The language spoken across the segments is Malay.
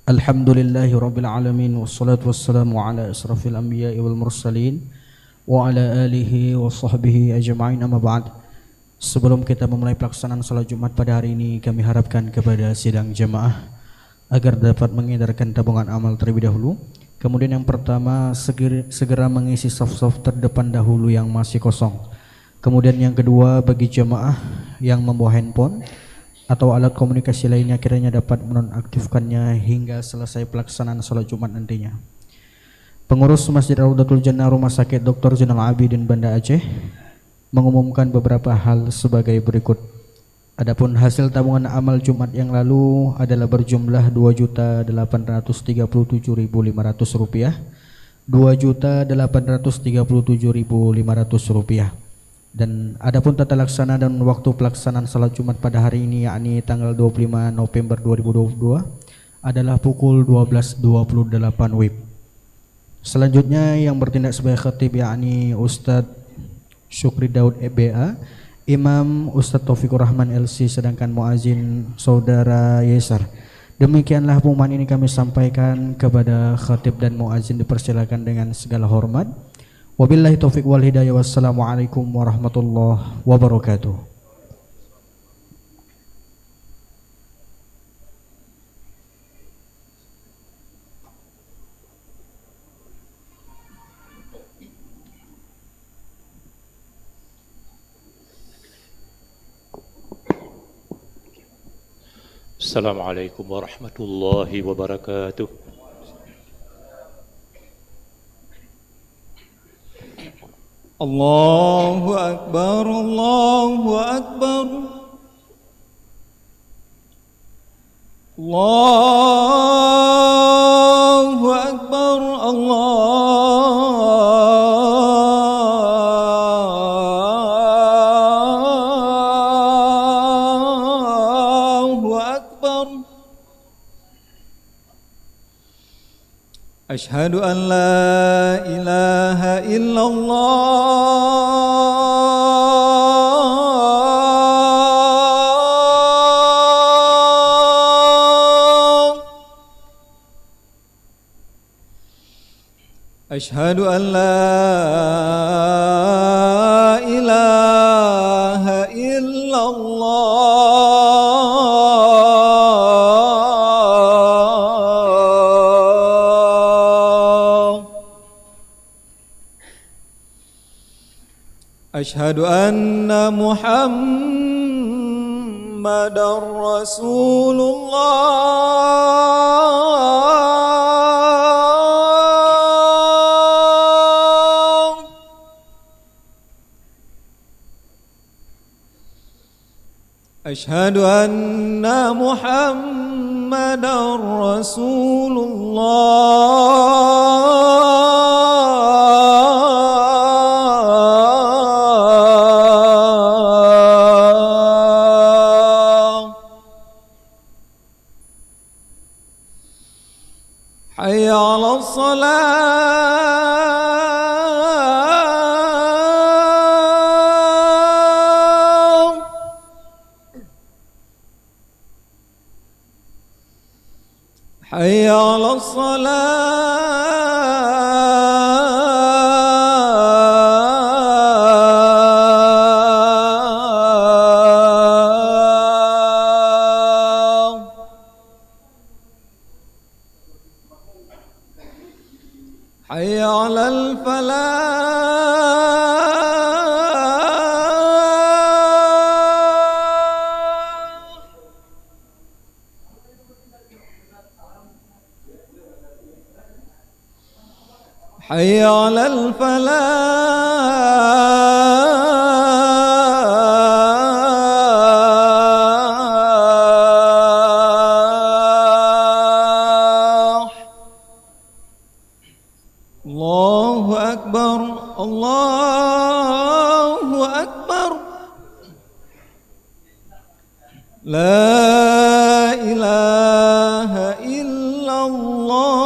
Alhamdulillahi Rabbil Alamin. Wassalatu wassalamu ala asrafil anbiya'i wal mursalin wa ala alihi wa sahbihi ajma'in, amma ba'd. Sebelum kita memulai pelaksanaan salat Jumat pada hari ini, kami harapkan kepada sidang jamaah agar dapat mengedarkan tabungan amal terlebih dahulu. Kemudian yang pertama, segera mengisi saf-saf terdepan dahulu yang masih kosong. Kemudian yang kedua, bagi jamaah yang membawa handphone atau alat komunikasi lainnya, kiranya dapat menonaktifkannya hingga selesai pelaksanaan salat Jumat nantinya. Pengurus Masjid Raudatul Jannah Rumah Sakit Dr. Zainal Abidin Banda Aceh mengumumkan beberapa hal sebagai berikut. Adapun hasil tabungan amal Jumat yang lalu adalah berjumlah Rp2.837.500, Rp2.837.500. Dan adapun tata laksana dan waktu pelaksanaan salat Jumat pada hari ini, yakni tanggal 25 November 2022 adalah pukul 12.28 WIB. Selanjutnya yang bertindak sebagai khatib yakni Ustadz Syukri Daud EBA, Imam Ustadz Taufikur Rahman LC, sedangkan muazin Saudara Yesar. Demikianlah pengumuman ini kami sampaikan kepada khatib dan muazin, dipersilakan dengan segala hormat. Wabillahi taufiq wal hidayah. Wassalamualaikum warahmatullahi wabarakatuh. Assalamualaikum warahmatullahi wabarakatuh. Allahu Akbar, Allahu Akbar, Allahu Akbar, Allahu Akbar. Ashhadu an la ilaha illallah. Ashhadu an la ilaha illallah. Ashhadu anna Muhammadar Rasulullah. Ashhadu anna Muhammadar Rasulullah. Hayya 'alas salam. Hayya 'alas salam. Hayya 'alal falah. Hayya 'alal falah. Allahu Akbar, Allahu Akbar. La ilaha illallah.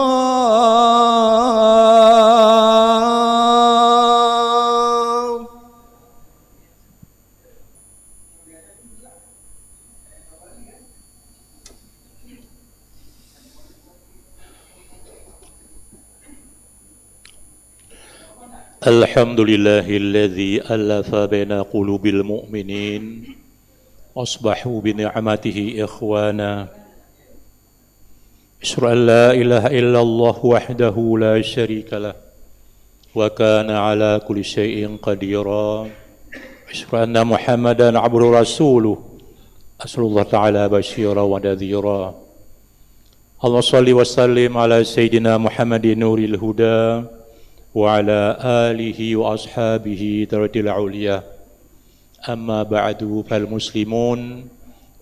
Alhamdulillahilladzi alafa baina qulubil mu'minin asbahu bi ni'matihi ikhwana. Asyhadu an la ilaha illallah wahdahu la syarika lah wa kana ala kulli syai'in qadira. Asyhadu anna Muhammadan abduhu rasuluh asallallahu ta'ala basyira wa nadhira. Allahumma shalli wa sallim ala sayyidina Muhammadin nuril huda wa ala alihi wa ashabihi darajatil ulia. Amma ba'du, fal muslimun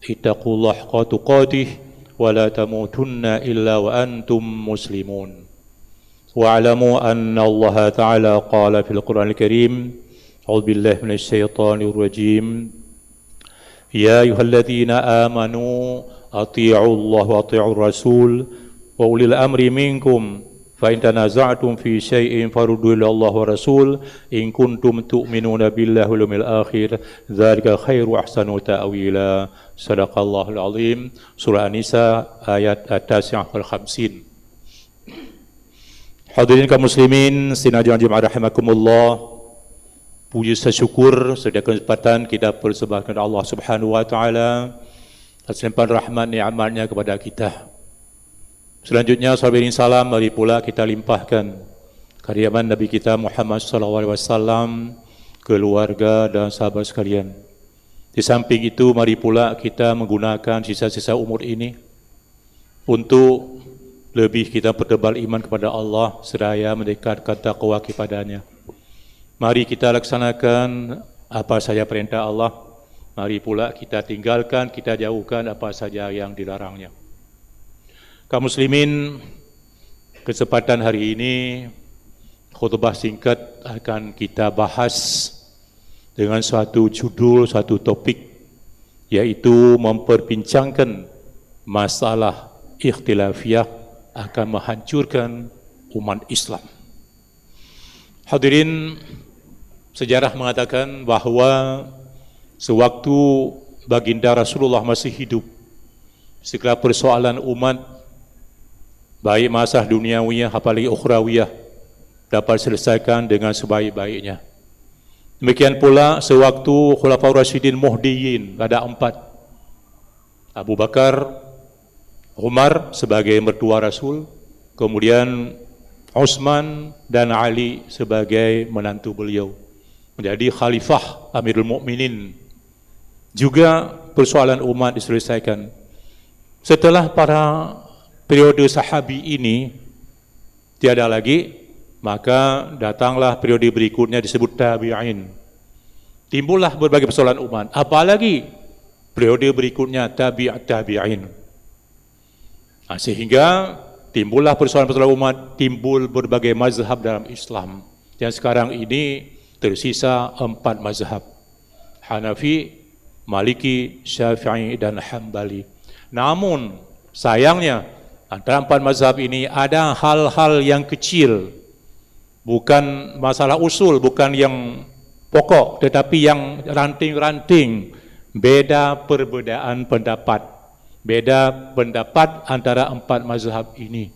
ittaqullaha haqqa tuqatih wa la tamutunna illa wa antum muslimun. Wa'lamu anna Allah ta'ala qala fil Qur'anil Karim, a'udzu billahi minasy syaithanir rajim, ya ayyuhalladzina amanu athi'u Allah wa athi'ur rasul wa ulil amri minkum fa in tanaza'tum fi syai'in farudduhu ila Allah wa rasul in kuntum tu'minuna billahi wal yawmil akhir dzalika khairu ahsanu ta'wila. Shadaqallahul azim. Surah An-Nisa ayat 9-50. Hadirin kaum muslimin sinajun jemaah rahimakumullah, puji syukur serta kesempatan kita persembahkan Allah Subhanahu wa taala atas limpahan rahmat nikmatnya kepada kita. Selanjutnya sahabat salam mari pula kita limpahkan kehadiran Nabi kita Muhammad sallallahu alaihi wasallam, keluarga dan sahabat sekalian. Di samping itu mari pula kita menggunakan sisa-sisa umur ini untuk lebih kita pertebal iman kepada Allah seraya mendekatkan takwa kepadanya. Mari kita laksanakan apa saja perintah Allah, mari pula kita tinggalkan, kita jauhkan apa saja yang dilarangnya. Kaum muslimin, kesempatan hari ini khutbah singkat akan kita bahas dengan suatu judul, suatu topik, yaitu memperbincangkan masalah ikhtilafiyah akan menghancurkan umat Islam. Hadirin, sejarah mengatakan bahawa sewaktu baginda Rasulullah masih hidup, segala persoalan umat baik masalah duniawiyah apalagi ukhrawiyah dapat selesaikan dengan sebaik-baiknya. Demikian pula sewaktu Khulafaur Rasyidin Muhdiyin, ada 4, Abu Bakar, Umar sebagai mertua Rasul, kemudian Utsman dan Ali sebagai menantu beliau, menjadi khalifah Amirul Mukminin. Juga persoalan umat diselesaikan. Setelah para periode sahabi ini tiada lagi, maka datanglah periode berikutnya disebut tabi'in. Timbullah berbagai persoalan umat, apalagi periode berikutnya tabi'in. Sehingga timbullah persoalan-persoalan umat, timbul berbagai mazhab dalam Islam. Yang sekarang ini tersisa 4 mazhab: Hanafi, Maliki, Syafi'i dan Hambali. Namun sayangnya antara 4 mazhab ini ada hal-hal yang kecil, bukan masalah usul, bukan yang pokok, tetapi yang ranting-ranting, perbedaan pendapat, beda pendapat antara 4 mazhab ini.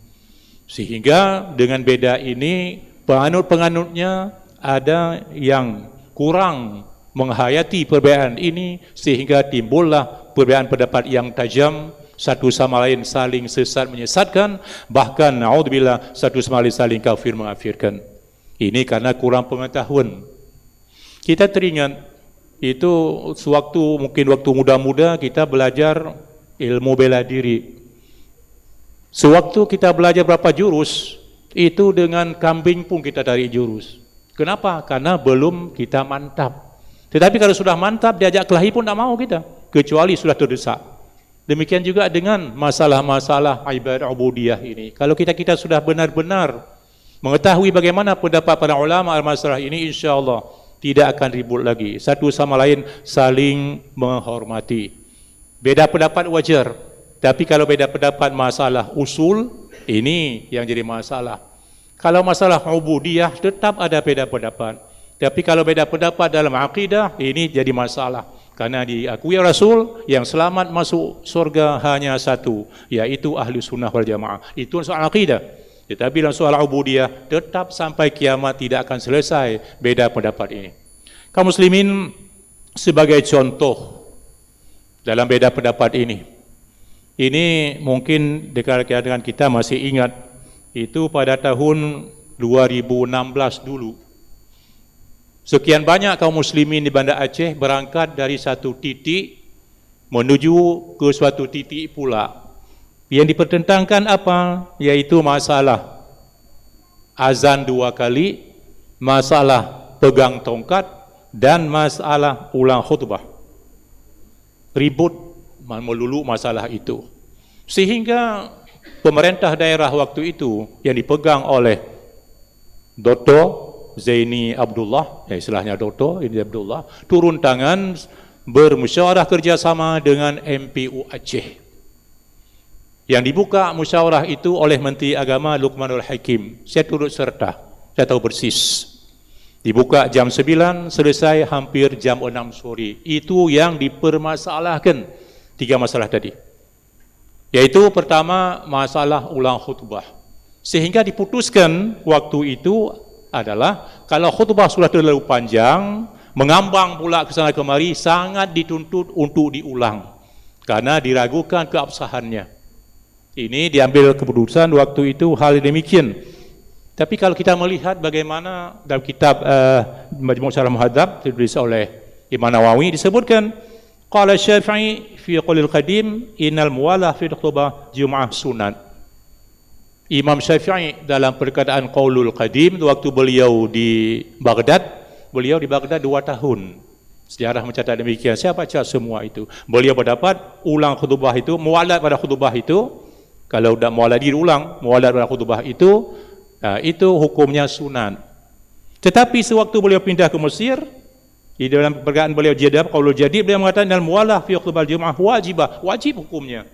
Sehingga dengan beda ini, penganut-penganutnya ada yang kurang menghayati perbedaan ini, sehingga timbullah perbedaan pendapat yang tajam, satu sama lain saling sesat menyesatkan, bahkan naudzubillah satu sama lain saling kafir mengkafirkan. Ini karena kurang pengetahuan. Kita teringat itu mungkin waktu muda-muda kita belajar ilmu bela diri. Sewaktu kita belajar berapa jurus, itu dengan kambing pun kita tarik jurus. Kenapa? Karena belum kita mantap. Tetapi kalau sudah mantap, diajak kelahi pun tak mau kita, kecuali sudah terdesak. Demikian juga dengan masalah-masalah ibadah ubudiyah ini. Kalau kita sudah benar-benar mengetahui bagaimana pendapat para ulama al-masalah ini, insya-Allah tidak akan ribut lagi. Satu sama lain saling menghormati. Beda pendapat wajar, tapi kalau beda pendapat masalah usul, ini yang jadi masalah. Kalau masalah ubudiyah tetap ada beda pendapat. Tapi kalau beda pendapat dalam akidah, ini jadi masalah. Karena diakui Rasul yang selamat masuk surga hanya satu, yaitu ahli sunnah wal jamaah. Itu soal akidah. Tetapi dalam soal ubudiyah, tetap sampai kiamat tidak akan selesai beda pendapat ini. Kaum muslimin, sebagai contoh dalam beda pendapat ini mungkin dengan kita masih ingat, itu pada tahun 2016 dulu. Sekian banyak kaum muslimin di Banda Aceh berangkat dari satu titik menuju ke suatu titik pula. Yang dipertentangkan apa? Yaitu masalah azan 2 kali, masalah pegang tongkat, dan masalah ulang khutbah. Ribut melulu masalah itu. Sehingga pemerintah daerah waktu itu yang dipegang oleh Dr. Zaini Abdullah, istilahnya Dr. Zaini Abdullah, turun tangan bermusyawarah kerjasama dengan MPU Aceh. Yang dibuka musyawarah itu oleh Menteri Agama Luqmanul Hakim. Saya turut serta, saya tahu persis. Dibuka jam 9, selesai hampir jam 6 sore. Itu yang dipermasalahkan, 3 masalah tadi. Yaitu pertama, masalah ulang khutbah. Sehingga diputuskan waktu itu adalah kalau khutbah sudah terlalu panjang, mengambang pula ke sana kemari, sangat dituntut untuk diulang karena diragukan keabsahannya. Ini diambil keputusan waktu itu hal demikian. Tapi kalau kita melihat bagaimana dalam kitab Majmu' Syarah Muhadzab ditulis oleh Imam Nawawi, disebutkan qala Syafi'i fi qaulil qadim innal muwalah fi khutbah Jum'ah sunan. Imam Syafi'i dalam perkataan qaulul qadim, waktu beliau di Baghdad 2 tahun. Sejarah mencatat demikian. Saya baca semua itu. Beliau berdapat ulang khutbah itu, muwalat pada khutbah itu, kalau dah muwalat diulang, muwalat pada khutbah itu hukumnya sunan. Tetapi sewaktu beliau pindah ke Mesir, di dalam perkataan beliau jadab qaulul jadid, beliau mengatakan al muwalah fi khutbah Jum'ah wajibah, wajib hukumnya.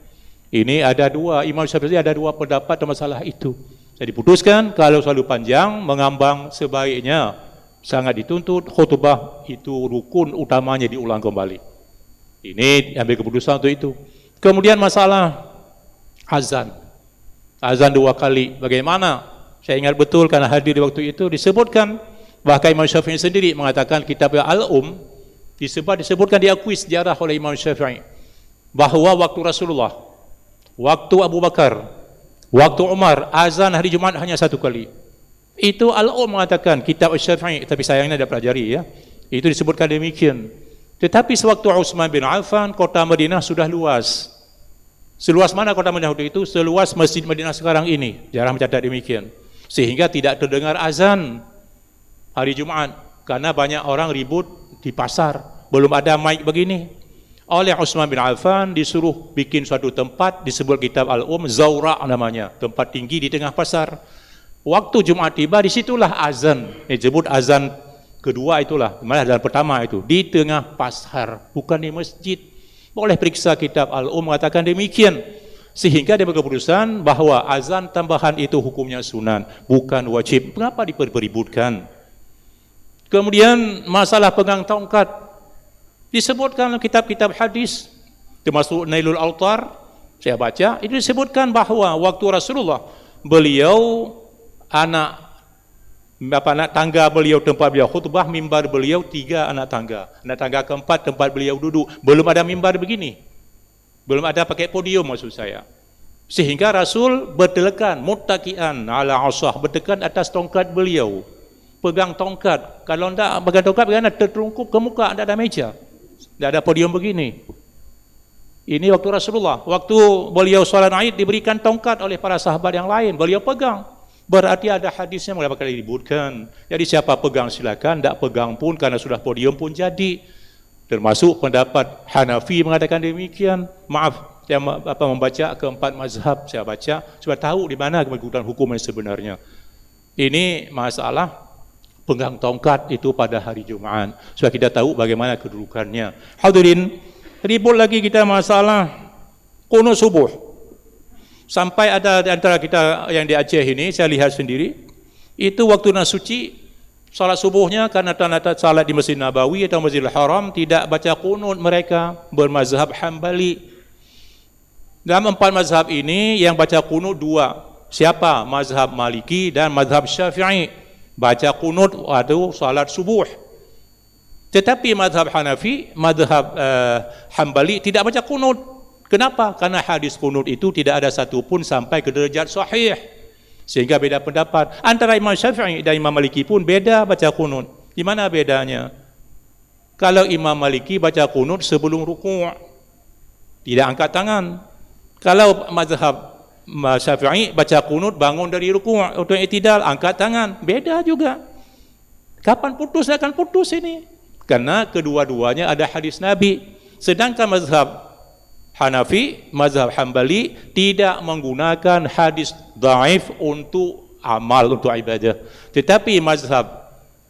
Ini ada 2, Imam Syafi'i ada 2 pendapat dalam masalah itu. Jadi diputuskan kalau selalu panjang, mengambang, sebaiknya sangat dituntut khutbah itu rukun utamanya diulang kembali. Ini ambil keputusan untuk itu. Kemudian masalah azan. Azan 2 kali. Bagaimana? Saya ingat betul karena hadir di waktu itu disebutkan, bahkan Imam Syafi'i sendiri mengatakan kitab Al-Um disebutkan diakui sejarah oleh Imam Syafi'i bahawa waktu Rasulullah, waktu Abu Bakar, waktu Umar, azan hari Jumaat hanya 1 kali. Itu Al-Um mengatakan, kitab Syafi'i, tapi sayangnya tidak pelajari ya. Itu disebutkan demikian. Tetapi sewaktu Utsman bin Affan, kota Madinah sudah luas. Seluas mana kota Madinah waktu itu? Seluas Masjid Madinah sekarang ini. Jarang mencatat demikian. Sehingga tidak terdengar azan hari Jumaat karena banyak orang ribut di pasar. Belum ada mic begini. Oleh Utsman bin Affan disuruh bikin suatu tempat, disebut kitab Al-Um, Zawra namanya, tempat tinggi di tengah pasar. Waktu Jumaat tiba, disitulah azan. Disebut azan kedua itulah, malah azan pertama itu di tengah pasar, bukan di masjid. Boleh periksa kitab Al-Um mengatakan demikian. Sehingga dia berkeputusan bahawa azan tambahan itu hukumnya sunan, bukan wajib. Mengapa dipeributkan? Kemudian masalah pegang tongkat disebutkan dalam kitab-kitab hadis, termasuk Nailul Autar, saya baca, itu disebutkan bahawa waktu Rasulullah, beliau anak tangga beliau, tempat beliau khutbah, mimbar beliau 3 anak tangga. Anak tangga keempat tempat beliau duduk, belum ada mimbar begini, belum ada pakai podium maksud saya. Sehingga Rasul bertelekan, muttaqian ala asah, bertekan atas tongkat beliau, pegang tongkat. Kalau tidak pegang tongkat, bagaimana? Tertungkup ke muka, tidak ada meja, tidak ada podium begini. Ini waktu Rasulullah. Waktu beliau salat Aid diberikan tongkat oleh para sahabat yang lain, beliau pegang. Berarti ada hadisnya mengapa kali diributkan. Jadi siapa pegang silakan, tidak pegang pun karena sudah podium pun jadi. Termasuk pendapat Hanafi mengatakan demikian. Maaf, saya membaca keempat mazhab, saya baca supaya tahu di mana kedudukan hukum yang sebenarnya. Ini masalah pegang tongkat itu pada hari Jumaat, supaya kita tahu bagaimana kedudukannya. Hadirin, ribut lagi kita masalah qunut subuh. Sampai ada di antara kita yang di Aceh ini, saya lihat sendiri, itu waktu nak suci, salat subuhnya karena tanda salat di Masjid Nabawi atau Masjidil Haram, tidak baca qunut, mereka bermazhab Hambali. Dalam 4 mazhab ini, yang baca qunut 2, siapa? Mazhab Maliki dan mazhab Syafi'i. Baca kunut waktu salat subuh. Tetapi mazhab Hanafi, mazhab Hambali tidak baca kunut. Kenapa? Karena hadis kunut itu tidak ada satu pun sampai ke derajat sahih. Sehingga beda pendapat. Antara Imam Syafi'i dan Imam Maliki pun beda baca kunut. Di mana bedanya? Kalau Imam Maliki baca kunut sebelum rukuk, tidak angkat tangan. Kalau mazhab Syafi'i baca kunut bangun dari rukuk untuk i'tidal, angkat tangan. Beda juga. Kapan putus akan putus ini? Karena kedua-duanya ada hadis Nabi. Sedangkan mazhab Hanafi, mazhab Hambali tidak menggunakan hadis dhaif untuk amal, untuk ibadah. Tetapi mazhab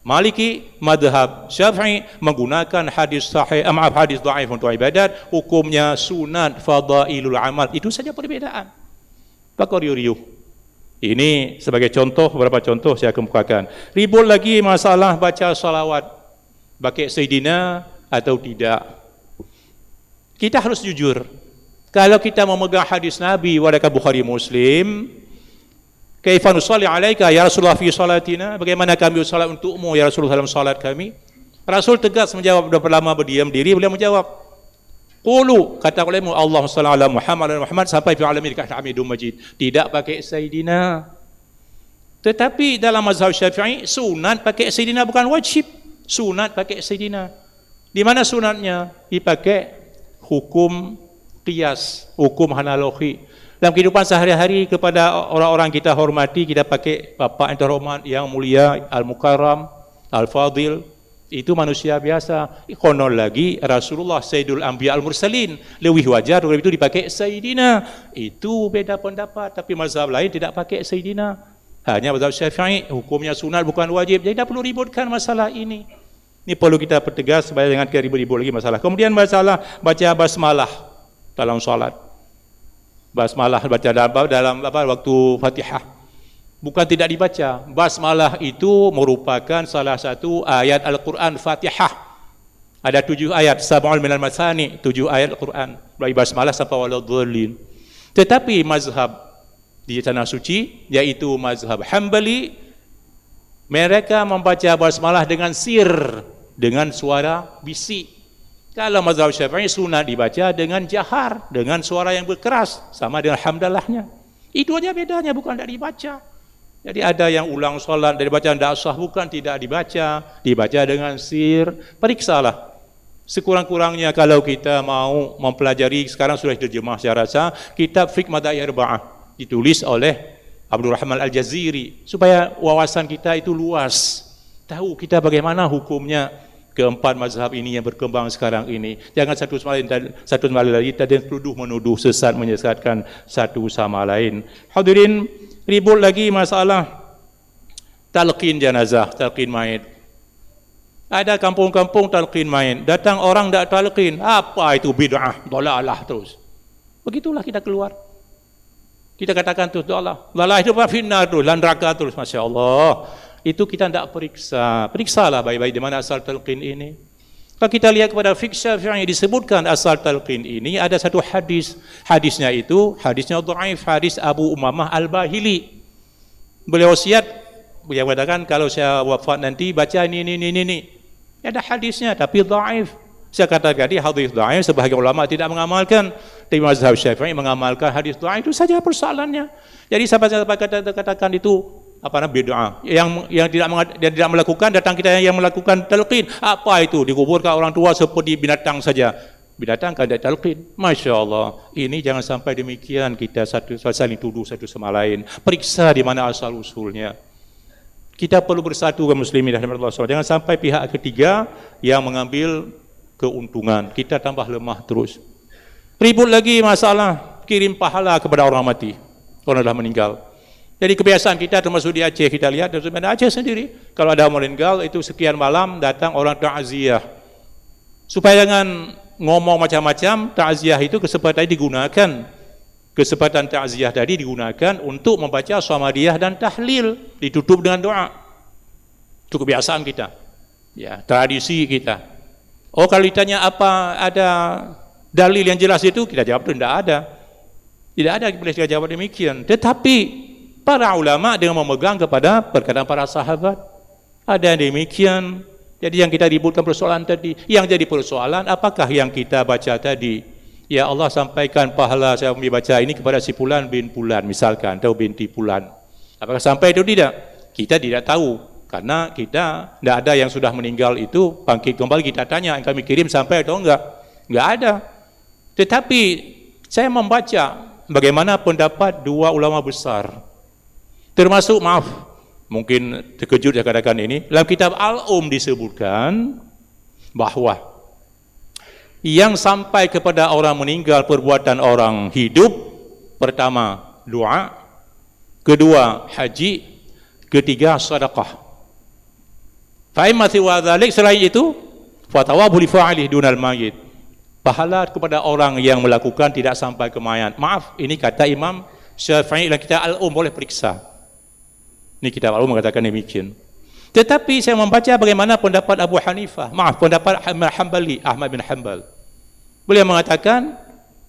Maliki, mazhab Syafi'i menggunakan hadis sahih, hadis dhaif untuk ibadat, hukumnya sunat fadailul amal. Itu saja perbedaan. Pak riuh. Ini sebagai contoh, beberapa contoh saya kemukakan. Ribut lagi masalah baca salawat, pakai Sayyidina atau tidak. Kita harus jujur. Kalau kita memegang hadis Nabi riwayat Bukhari Muslim, kaifa nusalli alaika ya Rasulullah fi salatina, bagaimana kami salat untukmu ya Rasulullah dalam salat kami? Rasul tegas menjawab, sudah lama berdiam diri, beliau menjawab, qulu, kata ulama, Allahumma shalli ala Muhammad sampai fi alamin ka hamidum majid. Tidak pakai Sayyidina. Tetapi dalam mazhab Syafi'i sunat pakai Sayyidina, bukan wajib. Sunat pakai Sayyidina. Di mana sunatnya? Dipakai hukum qiyas, hukum analogi. Dalam kehidupan sehari-hari kepada orang-orang kita hormati, kita pakai Bapak yang terhormat, yang mulia, Al-Mukarram, Al-Fadil, itu manusia biasa. Konon lagi Rasulullah Sayyidul Anbiya Al-Mursalin, lebih wajar kalau itu dipakai Sayyidina. Itu beda pendapat, tapi mazhab lain tidak pakai Sayyidina. Hanya mazhab Syafi'i, hukumnya sunat bukan wajib. Jadi tidak perlu ributkan masalah ini. Ini perlu kita pertegas supaya jangan kita ribut-ribut lagi masalah. Kemudian masalah baca basmalah dalam salat. Basmalah baca dalam waktu Fatihah. Bukan tidak dibaca. Basmalah itu merupakan salah satu ayat Al-Quran Fatihah. Ada 7 ayat, sab'ul minal masani, 7 ayat Al-Quran. Dari basmalah sampai waladhdallin. Tetapi mazhab di tanah suci, yaitu mazhab Hambali, mereka membaca basmalah dengan sir, dengan suara bisik. Kalau mazhab Syafi'i sunat dibaca dengan jahar, dengan suara yang berkeras, sama dengan hamdalahnya. Itu aja bedanya, bukan tidak dibaca. Jadi ada yang ulang solat dari bacaan tidak sah, bukan tidak dibaca, dibaca dengan sir. Periksalah. Sekurang-kurangnya kalau kita mau mempelajari, sekarang sudah terjemah saya rasa, kitab Fiqh Madhahib Arba'ah, ditulis oleh Abdul Rahman Al-Jaziri, supaya wawasan kita itu luas. Tahu kita bagaimana hukumnya keempat mazhab ini yang berkembang sekarang ini. Jangan satu sama lain lagi tadi tuduh menuduh, sesat menyesatkan satu sama lain. Hadirin, ribut lagi masalah talqin jenazah, talqin mayit. Ada kampung-kampung talqin mayit, datang orang tak talqin, apa itu bid'ah, dalalah terus. Begitulah kita keluar. Kita katakan tu Allah, dalalah itu finnar tu, neraka terus, masya-Allah. Itu kita tidak periksa. Periksalah baik-baik di mana asal talqin ini. Kalau kita lihat kepada fiqh Syafi'i disebutkan asal talqin ini ada satu hadis. Hadisnya dhaif, hadis Abu Umamah Al-Bahili. Beliau wasiat, beliau katakan kalau saya wafat nanti baca ini. Ada hadisnya tapi dhaif. Saya katakan tadi hadis dhaif, sebahagian ulama tidak mengamalkan. Tapi mazhab Syafi'i mengamalkan hadis dhaif, itu saja persoalannya. Jadi sahabat-sahabat katakan itu bid'ah. Yang tidak melakukan, datang kita yang melakukan talqin. Apa itu? Dikuburkan orang tua seperti binatang saja. Binatang kan tidak talqin. Masya Allah. Ini jangan sampai demikian kita saling tuduh satu sama lain. Periksa di mana asal usulnya. Kita perlu bersatu kaum muslimin dan Allah. Jangan sampai pihak ketiga yang mengambil keuntungan. Kita tambah lemah terus. Ribut lagi masalah kirim pahala kepada orang mati. Orang dah meninggal. Jadi kebiasaan kita termasuk di Aceh, kita lihat di Aceh sendiri, kalau ada orang meninggal itu sekian malam datang orang ta'ziyah. Supaya jangan ngomong macam-macam, ta'ziyah itu kesempatan ta'ziyah tadi digunakan untuk membaca Samadiyah dan tahlil, ditutup dengan doa. Itu kebiasaan kita. Ya, tradisi kita. Oh, kalau ditanya apa ada dalil yang jelas itu, kita jawab itu tidak ada. Tidak ada, boleh kita jawab demikian. Tetapi para ulama dengan memegang kepada perkataan para sahabat. Ada yang demikian. Jadi yang kita ributkan persoalan tadi, yang jadi persoalan apakah yang kita baca tadi? Ya Allah sampaikan pahala saya membaca ini kepada si Fulan bin Fulan misalkan, atau binti Fulan. Apakah sampai itu tidak? Kita tidak tahu. Karena kita tidak ada yang sudah meninggal itu bangkit kembali, kita tanya yang kami kirim sampai atau enggak ada. Tetapi saya membaca bagaimana pendapat dua ulama besar, termasuk mungkin terkejut saya katakan ini, dalam kitab Al-Um disebutkan bahawa yang sampai kepada orang meninggal perbuatan orang hidup, pertama doa, kedua haji, ketiga sedekah. Fa'imma siwa dzalik, selain itu fatawabu li fa'ilih dunal mayyit. Pahala kepada orang yang melakukan tidak sampai ke mayat. Maaf, ini kata Imam Syafi'i dalam kitab Al-Um, boleh periksa. Ini kitab Al-Um mengatakan demikian. Tetapi saya membaca bagaimana pendapat Abu Hanifah, pendapat Ahmad bin Hanbal. Beliau mengatakan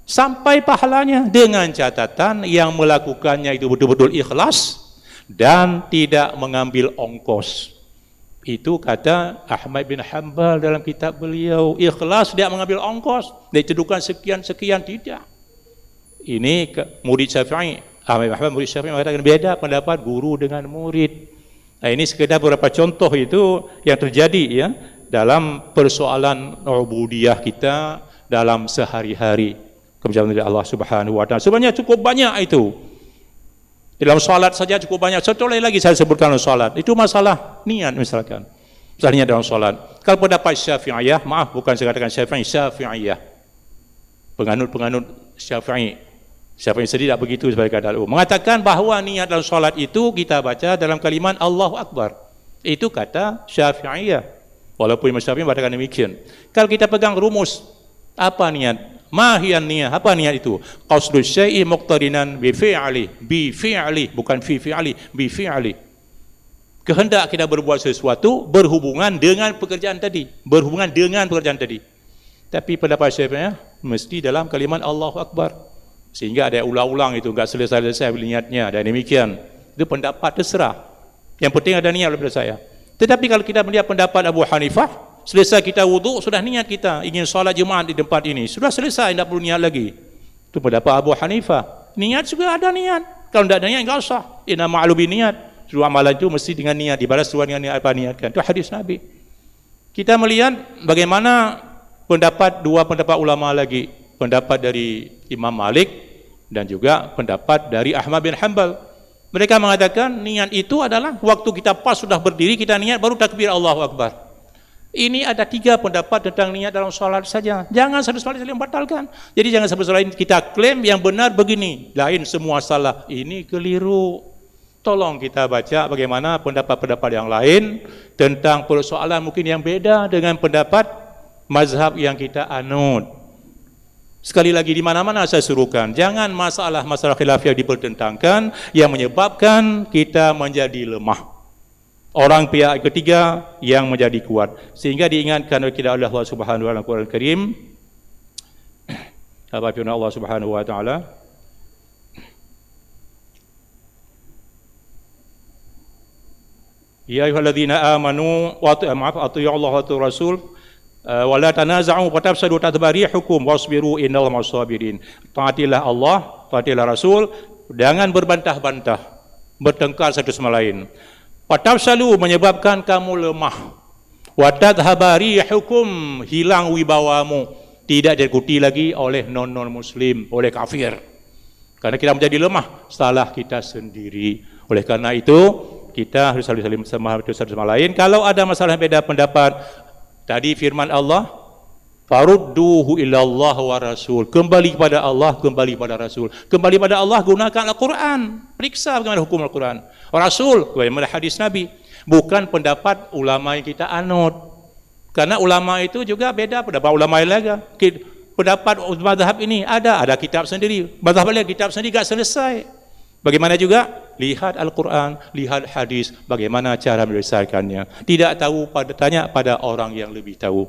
sampai pahalanya dengan catatan yang melakukannya itu betul-betul ikhlas dan tidak mengambil ongkos. Itu kata Ahmad bin Hanbal dalam kitab beliau, ikhlas tidak mengambil ongkos, ditentukan sekian-sekian, tidak. Ini murid Syafi'i, Ahmad bin Hanbal murid Syafi'i mengatakan beda pendapat guru dengan murid. Nah, ini sekedar beberapa contoh itu yang terjadi ya dalam persoalan ubudiyah kita dalam sehari-hari kemudian dari Allah Subhanahu wa taala. Sebenarnya cukup banyak itu. Dalam salat saja cukup banyak. Contoh lagi saya sebutkan dalam salat. Itu masalah niat misalkan. Misalnya niat dalam salat. Kalau pendapat Syafi'iyah, maaf bukan saya katakan Syafi'i, Syafi'iyah. Penganut Syafi'i. Syafi'i sendiri tidak begitu sebagai kata Al-Um. Mengatakan bahawa niat dalam salat itu kita baca dalam kalimat Allahu Akbar. Itu kata Syafi'iyah. Walaupun Imam Syafi'i mengatakan demikian. Kalau kita pegang rumus, apa niat? Mahiyan niyah, apa niat itu? Qasdus syai'i muqtarinan bi fi'li, bukan fi fi'li, bi fi'li. Kehendak kita berbuat sesuatu berhubungan dengan pekerjaan tadi, Tapi pendapat Syafi'iyah mesti dalam kalimat Allahu Akbar. Sehingga ada ulang-ulang itu, enggak selesai-selesai niatnya, dan demikian. Itu pendapat terserah. Yang penting ada niat daripada saya. Tetapi kalau kita melihat pendapat Abu Hanifah, selesai kita wuduk, sudah niat kita ingin solat Jumaat di tempat ini, sudah selesai, tidak perlu niat lagi. Itu pendapat Abu Hanifah. Niat juga ada niat. Kalau tidak ada niat, enggak usah. Inna ma'lubi niat. Seluruh amalan itu mesti dengan niat, dibalas sesuai dengan niat apa niatkan. Itu hadis Nabi. Kita melihat bagaimana dua pendapat ulama lagi. Pendapat dari Imam Malik dan juga pendapat dari Ahmad bin Hanbal. Mereka mengatakan niat itu adalah waktu kita pas sudah berdiri, kita niat baru takbir Allahu Akbar. Ini ada 3 pendapat tentang niat dalam salat saja. Jangan satu salat saling batalkan. Jadi jangan sampai lain kita klaim yang benar begini, lain semua salah. Ini keliru. Tolong kita baca bagaimana pendapat-pendapat yang lain tentang persoalan mungkin yang beda dengan pendapat mazhab yang kita anut. Sekali lagi di mana-mana saya suruhkan, jangan masalah khilafiyah dipertentangkan yang menyebabkan kita menjadi lemah. Orang pihak ketiga yang menjadi kuat. Sehingga diingatkan oleh kita Allah Subhanahu wa taala Al-Qur'an Karim. Apa firman Allah Subhanahu wa taala? Ya ayyuhalladzina amanu wa atii'u Allah wa Rasul wa la tanaza'u fatafsadu tadbarihukum wasbiru innallaha ma'as-sabirin. Taatilah Allah, taatilah Rasul, jangan berbantah-bantah, bertengkar satu sama lain. Fatafsalu menyebabkan kamu lemah. Wa tadhhabarihukum hilang wibawamu, tidak diikuti lagi oleh non muslim, oleh kafir. Karena kita menjadi lemah, salah kita sendiri. Oleh karena itu kita harus saling satu sama lain. Kalau ada masalah beda pendapat, tadi firman Allah, farudduhu ilallah wa rasul. Kembali kepada Allah, kembali kepada Rasul. Kembali kepada Allah, gunakan Al-Quran. Periksa bagaimana hukum Al-Quran. Rasul, bagaimana hadis Nabi. Bukan pendapat ulama yang kita anut. Karena ulama itu juga beda pendapat ulama yang lain. Pendapat mazhab ini ada kitab sendiri. Mazhab lain kitab sendiri tak selesai. Bagaimana juga lihat Al-Quran, lihat hadis, bagaimana cara menyelesaikannya. Tidak tahu, tanya pada orang yang lebih tahu.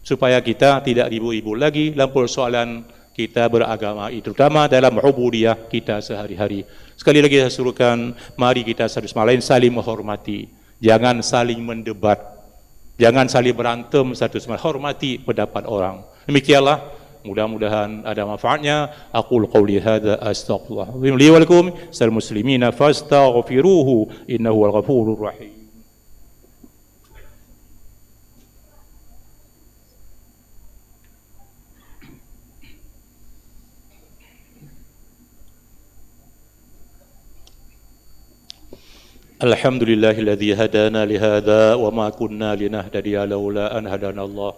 Supaya kita tidak ribut-ribut lagi dalam persoalan kita beragama itu, terutama dalam ubudiyah kita sehari-hari. Sekali lagi saya suruhkan, mari kita satu sama lain saling menghormati, jangan saling mendebat, jangan saling berantem satu sama lain, hormati pendapat orang. Demikianlah, mudah-mudahan ada manfaatnya. Aqul qawli hadza astaghfirullah li wa lakum sal muslimina fastaghfiruhu innahu wal ghafurur rahim. Alhamdulillahilladzi hadana li hadza wa ma kunna linahtadiya laula an hadana Allah.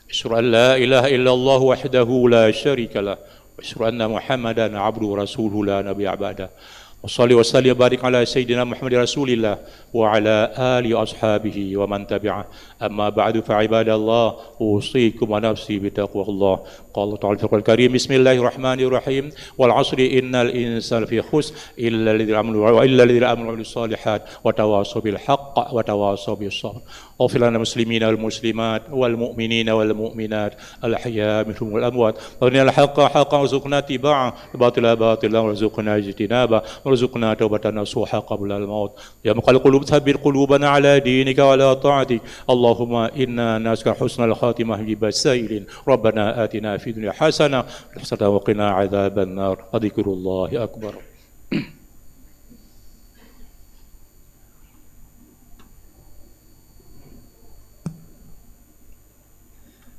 Asyhadu an la ilaha illallah wahdahu la syarika lah wa asyhadu anna Muhammadan abduhu rasuluhu la nabiyya ba'da. Wassalli wa sallim barik ala sayyidina Muhammad rasulillah wa ala alihi wa ashabihi wa man tabi'ah. Amma ba'du fa ibadallah, usikum wa nafsi bi taqwallah. Qala ta'ala fil karim, bismillahirrahmanirrahim, wal 'asri innal insana fi khusr illa alladhina amanu wa amilus solihat wa tawassaw bil haqq wa tawassaw bis sabr. Ighfir lana muslimina wal muslimat wal mu'minina wal mu'minat al ahya minhum wal amwat. Warina al haqqa haqqan warzuqna tiba'ah wa batila batilan warzuqna ijtinaba warzuqna taubatan nasuha qabla al maut. Ya muqallib qulub thabbit qulubana ala dinika wa ala ta'atik. Allahumma inna nas'aluka husnal khatimah bi basailin. Rabbana atina fid dunya hasanah wa qina adzaban nar. Dzikrullahi akbar.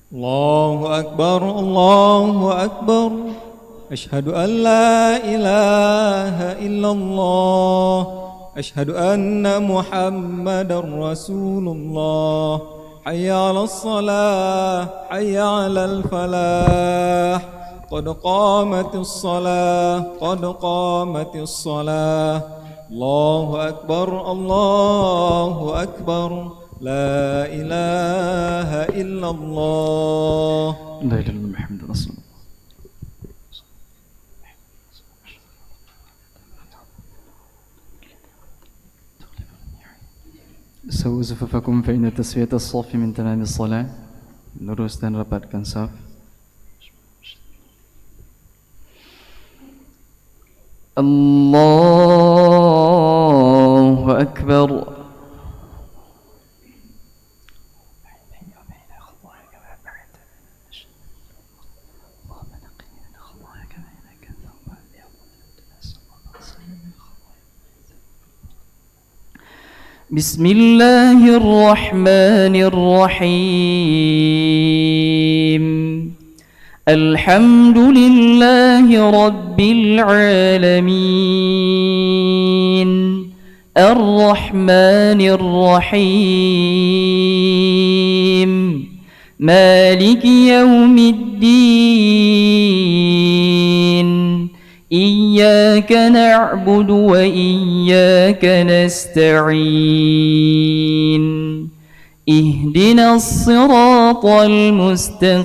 Allahu Akbar, Allahu Akbar. Asyhadu an la ilaha illallah. Asyhadu anna Muhammadar Rasulullah. Hayya 'alas salah, hayya 'alal falah. Qad qamatis salah, qad qamatis salah. Allahu Akbar, Allahu Akbar. La ilaha illallah. La ilaha illallah Muhammadur Rasulullah. سووا صفوفكم فإن تسوية الصف من تمام الصلاة. Lurus dan rapatkan saf. Allahu Akbar. بسم الله الرحمن الرحيم. الحمد لله رب العالمين. الرحمن الرحيم. مالك يوم الدين. إياك نعبد وإياك نستعين. اهدنا الصراط المستقيم.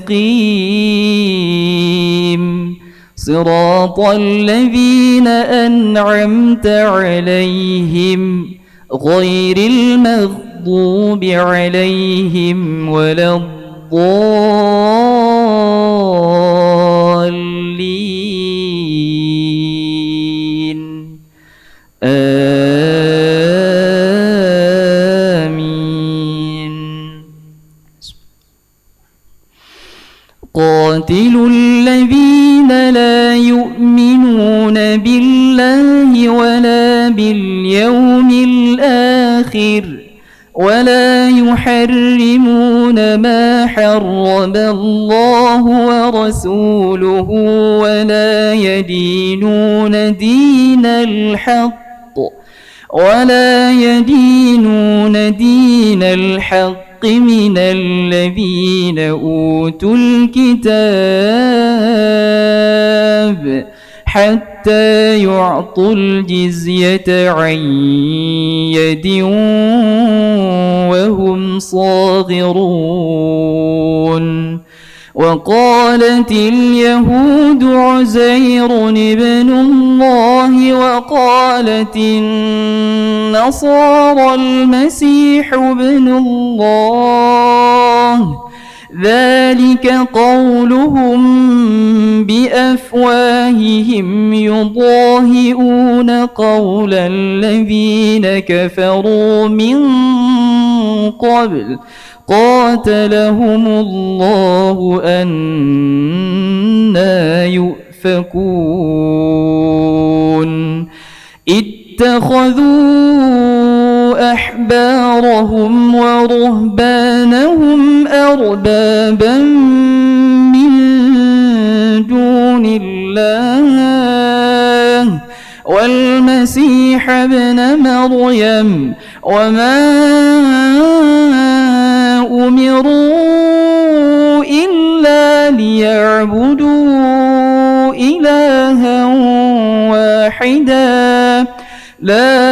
صراط الذين أنعمت عليهم غير المغضوب عليهم ولا الضالين. آمين. قاتلوا الذين لا يؤمنون بالله ولا باليوم الآخر ولا يحرمون ما حرم الله ورسوله ولا يدينون دين الحق من الذين أوتوا الكتاب حتى يعطوا الجزية عن يد وهم صاغرون. وقالت اليهود عزير ابن الله وقالت النصارى المسيح ابن الله. ذلك قولهم بأفواههم يضاهئون قول الذين كفروا من قبل قاتلهم الله أنى يؤفكون اتخذوا أحبارهم ورهبانهم أربابا من دون الله والمسيح ابن مريم وما أمروا إلا ليعبدوا إلها واحدا لا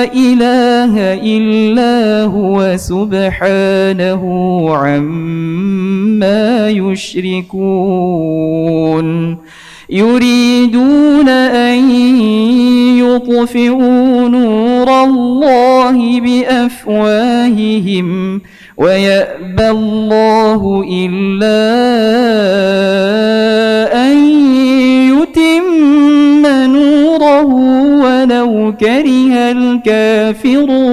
إله إلا هو سبحانه عما يشركون يريدون أن يطفئوا نور الله بأفواههم ويأبى الله إلا أن يتم نوره ولو كره الكافرون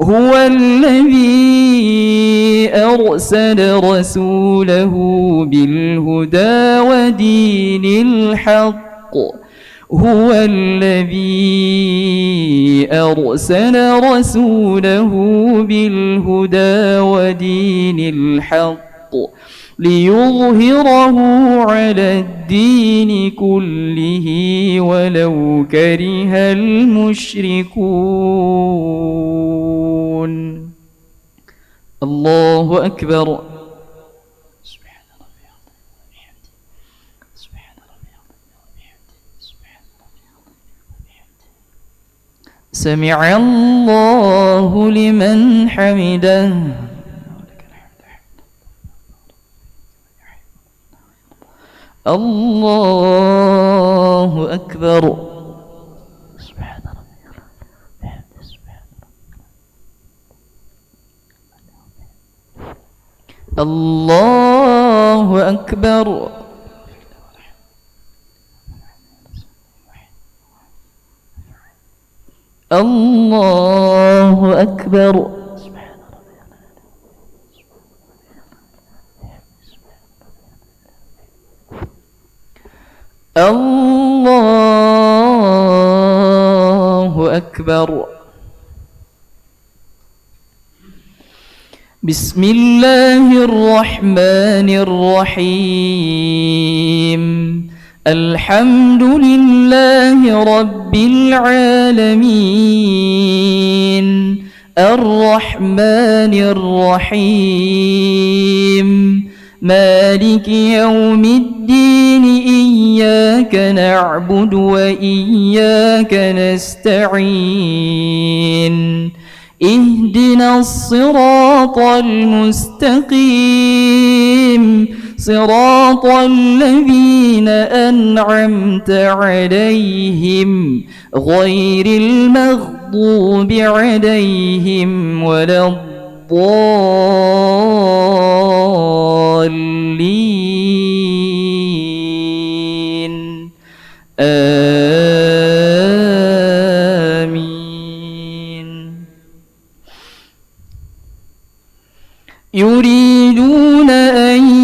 هو الذي أرسل رسوله بالهدى ودين الحق هو الذي أرسل رسوله بالهدى ودين الحق ليظهره على الدين كله ولو كره المشركون الله أكبر سمع الله لمن حمده الله أكبر الله أكبر الله أكبر الله أكبر بسم الله الرحمن الرحيم الحمد لله رب العالمين الرحمن الرحيم مالك يوم الدين إياك نعبد وإياك نستعين اهدنا الصراط المستقيم صراط الذين أنعمت عليهم غير المغضوب عليهم ولا الضالين آمين يريدون أن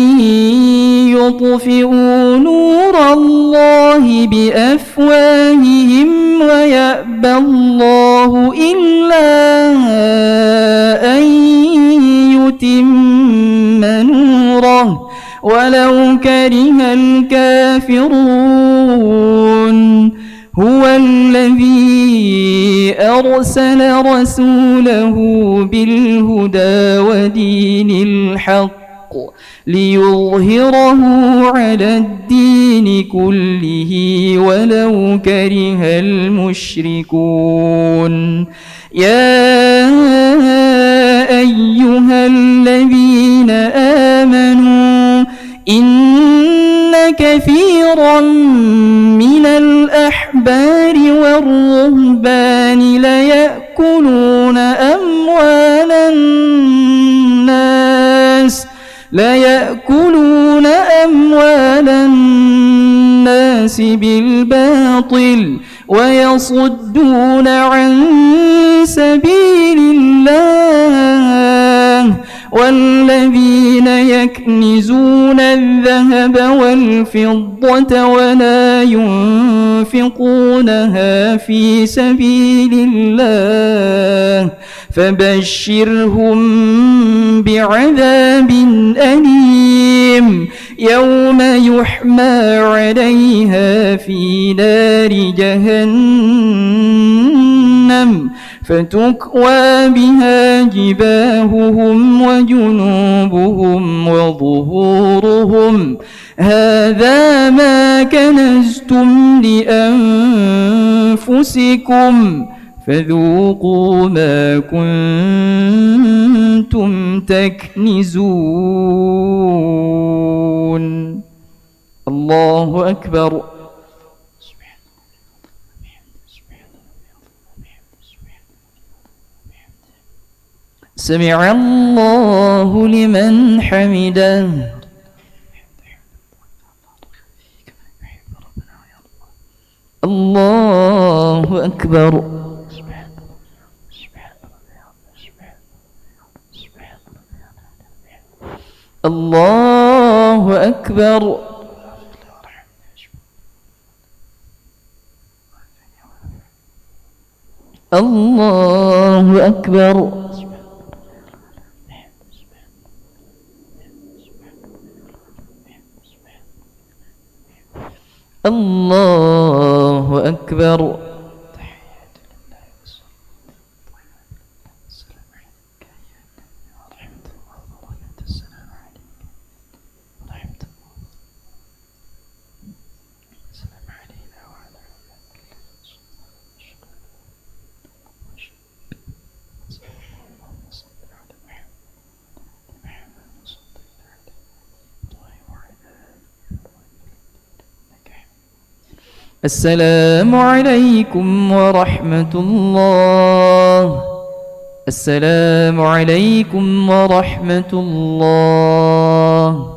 يطفئوا نور الله بأفواههم ويأبى الله إلا أن يتم نوره ولو كره الكافرون هو الذي أرسل رسوله بالهدى ودين الحق ليظهره على الدين كله ولو كره المشركون يا أيها الذين آمنوا إن كثيرا من الأحبار الأحبار والرهبان ليأكلون أموال الناس بالباطل ويصدون عن سبيل الله والذين يكنزون الذهب والفضة ولا ينفقونها في سبيل الله فبشرهم بعذاب أليم يوم يحمى عليها في نار جهنم فتكوى بها جباههم وجنوبهم وظهورهم هذا ما كنزتم لأنفسكم فذوقوا ما كنتم تكنزون. الله أكبر. سمع الله لمن حمده. الله أكبر. الله أكبر. الله أكبر. الله أكبر. السلام عليكم ورحمة الله. السلام عليكم ورحمة الله.